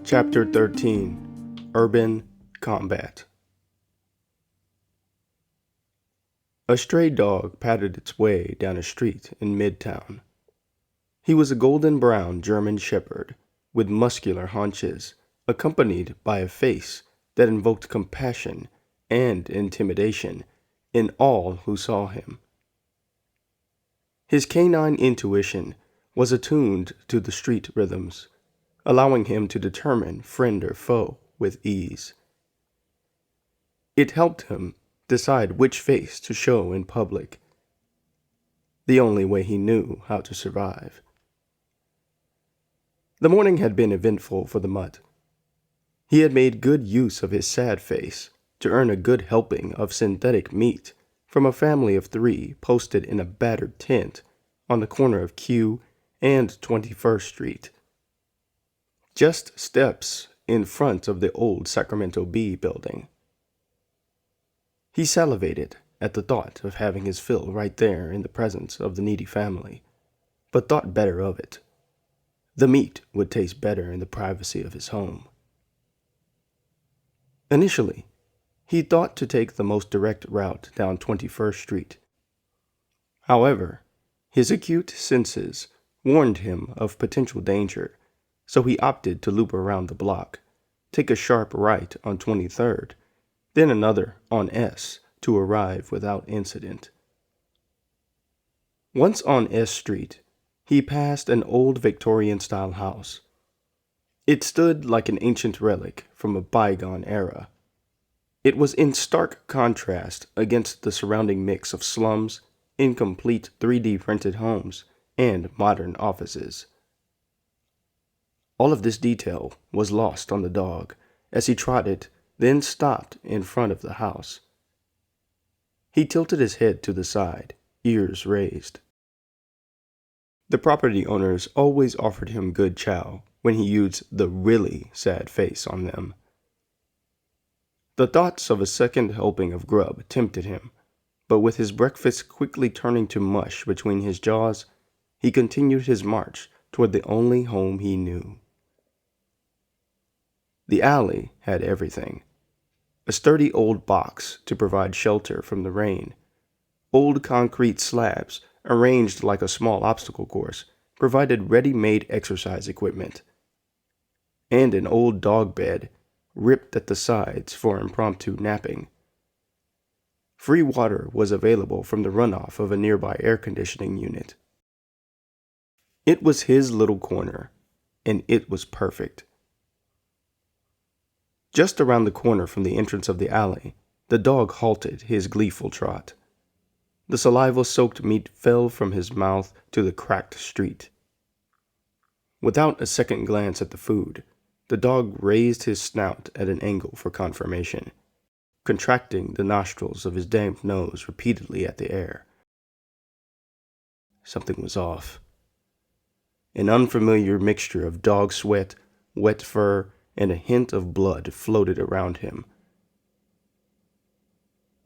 Chapter 13 Urban Combat. A stray dog patted its way down a street in Midtown. He was a golden brown German shepherd with muscular haunches, accompanied by a face that invoked compassion and intimidation in all who saw him. His canine intuition was attuned to the street rhythms, allowing him to determine friend or foe with ease. It helped him decide which face to show in public, the only way he knew how to survive. The morning had been eventful for the mutt. He had made good use of his sad face to earn a good helping of synthetic meat from a family of 3 posted in a battered tent on the corner of Q and 21st Street, just steps in front of the old Sacramento Bee building. He salivated at the thought of having his fill right there in the presence of the needy family, but thought better of it. The meat would taste better in the privacy of his home. Initially, he thought to take the most direct route down 21st Street. However, his acute senses warned him of potential danger, so he opted to loop around the block, take a sharp right on 23rd, then another on S to arrive without incident. Once on S Street, he passed an old Victorian-style house. It stood like an ancient relic from a bygone era. It was in stark contrast against the surrounding mix of slums, incomplete 3D printed homes, and modern offices. All of this detail was lost on the dog as he trotted, then stopped in front of the house. He tilted his head to the side, ears raised. The property owners always offered him good chow when he used the really sad face on them. The thoughts of a second helping of grub tempted him, but with his breakfast quickly turning to mush between his jaws, he continued his march toward the only home he knew. The alley had everything. A sturdy old box to provide shelter from the rain. Old concrete slabs, arranged like a small obstacle course, provided ready-made exercise equipment. And an old dog bed, ripped at the sides for impromptu napping. Free water was available from the runoff of a nearby air conditioning unit. It was his little corner, and it was perfect. Just around the corner from the entrance of the alley, the dog halted his gleeful trot. The saliva-soaked meat fell from his mouth to the cracked street. Without a second glance at the food, the dog raised his snout at an angle for confirmation, contracting the nostrils of his damp nose repeatedly at the air. Something was off. An unfamiliar mixture of dog sweat, wet fur, and a hint of blood floated around him.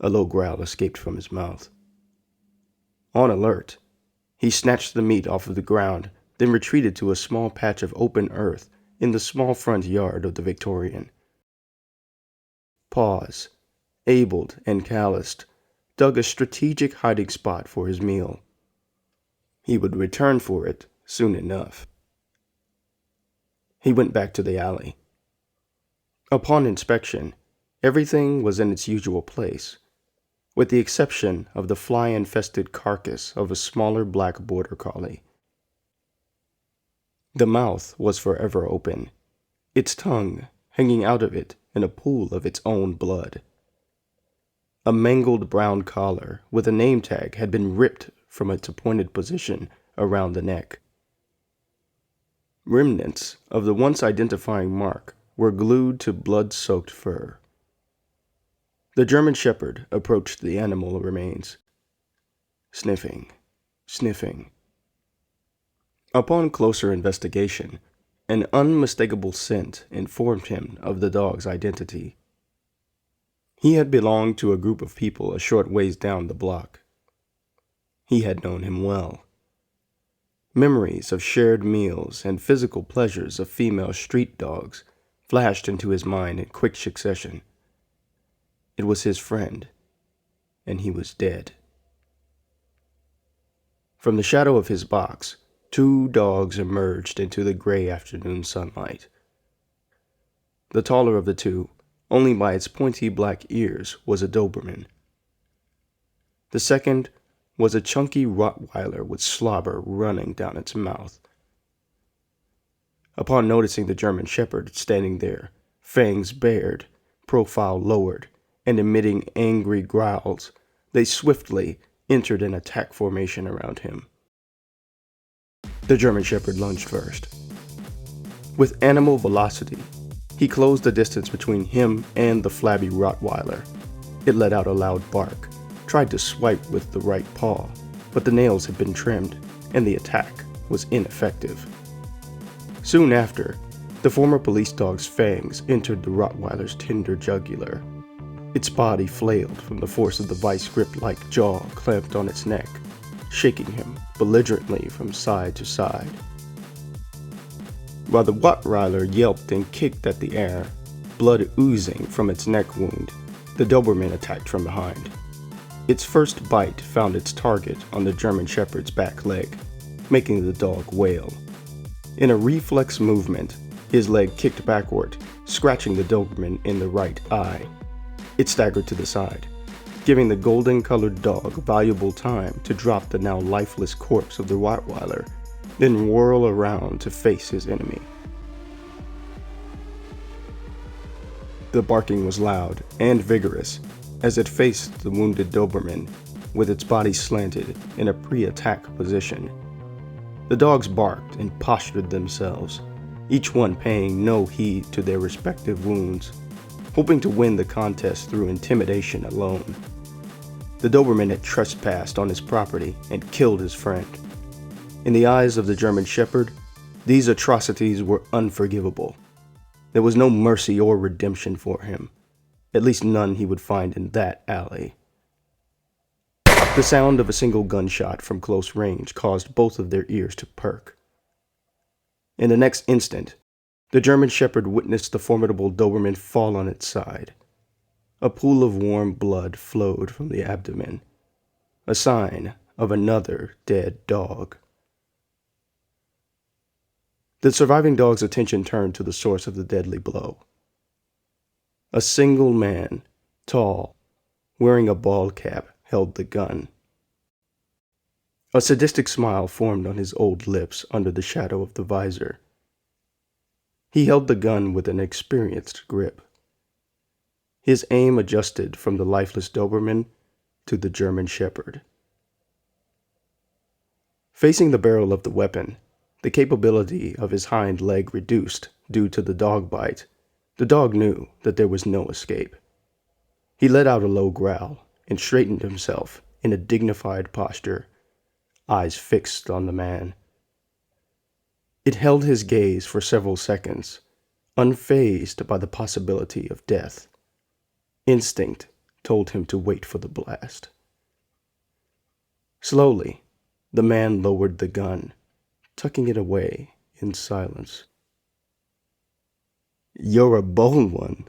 A low growl escaped from his mouth. On alert, he snatched the meat off of the ground, then retreated to a small patch of open earth in the small front yard of the Victorian. Paws, abled and calloused, dug a strategic hiding spot for his meal. He would return for it soon enough. He went back to the alley. Upon inspection, everything was in its usual place, with the exception of the fly-infested carcass of a smaller black border collie. The mouth was forever open, its tongue hanging out of it in a pool of its own blood. A mangled brown collar with a name tag had been ripped from its appointed position around the neck. Remnants of the once identifying mark were glued to blood-soaked fur. The German shepherd approached the animal remains, sniffing, sniffing. Upon closer investigation, an unmistakable scent informed him of the dog's identity. He had belonged to a group of people a short ways down the block. He had known him well. Memories of shared meals and physical pleasures of female street dogs flashed into his mind in quick succession. It was his friend, and he was dead. From the shadow of his box, 2 dogs emerged into the gray afternoon sunlight. The taller of the two, only by its pointy black ears, was a Doberman. The second was a chunky Rottweiler with slobber running down its mouth. Upon noticing the German Shepherd standing there, fangs bared, profile lowered, and emitting angry growls, they swiftly entered an attack formation around him. The German Shepherd lunged first. With animal velocity, he closed the distance between him and the flabby Rottweiler. It let out a loud bark, tried to swipe with the right paw, but the nails had been trimmed, and the attack was ineffective. Soon after, the former police dog's fangs entered the Rottweiler's tender jugular. Its body flailed from the force of the vice grip-like jaw clamped on its neck, shaking him belligerently from side to side. While the Rottweiler yelped and kicked at the air, blood oozing from its neck wound, the Doberman attacked from behind. Its first bite found its target on the German Shepherd's back leg, making the dog wail. In a reflex movement, his leg kicked backward, scratching the Doberman in the right eye. It staggered to the side, giving the golden-colored dog valuable time to drop the now lifeless corpse of the Rottweiler, then whirl around to face his enemy. The barking was loud and vigorous as it faced the wounded Doberman, with its body slanted in a pre-attack position. The dogs barked and postured themselves, each one paying no heed to their respective wounds, hoping to win the contest through intimidation alone. The Doberman had trespassed on his property and killed his friend. In the eyes of the German Shepherd, these atrocities were unforgivable. There was no mercy or redemption for him, at least none he would find in that alley. The sound of a single gunshot from close range caused both of their ears to perk. In the next instant, the German Shepherd witnessed the formidable Doberman fall on its side. A pool of warm blood flowed from the abdomen, a sign of another dead dog. The surviving dog's attention turned to the source of the deadly blow. A single man, tall, wearing a bald cap, held the gun. A sadistic smile formed on his old lips under the shadow of the visor. He held the gun with an experienced grip. His aim adjusted from the lifeless Doberman to the German Shepherd. Facing the barrel of the weapon, the capability of his hind leg reduced due to the dog bite, the dog knew that there was no escape. He let out a low growl and straightened himself in a dignified posture, eyes fixed on the man. It held his gaze for several seconds, unfazed by the possibility of death. Instinct told him to wait for the blast. Slowly, the man lowered the gun, tucking it away in silence. "You're a bold one,"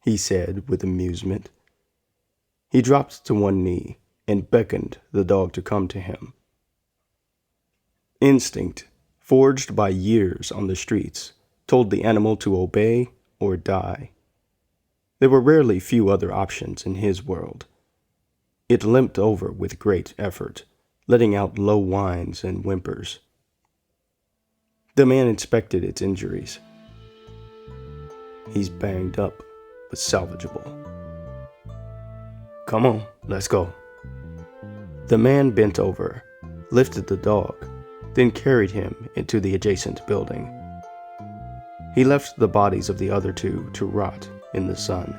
he said with amusement. He dropped to one knee and beckoned the dog to come to him. Instinct, forged by years on the streets, told the animal to obey or die. There were rarely few other options in his world. It limped over with great effort, letting out low whines and whimpers. The man inspected its injuries. "He's banged up, but salvageable. Come on, let's go." The man bent over, lifted the dog, then carried him into the adjacent building. He left the bodies of the other two to rot in the sun.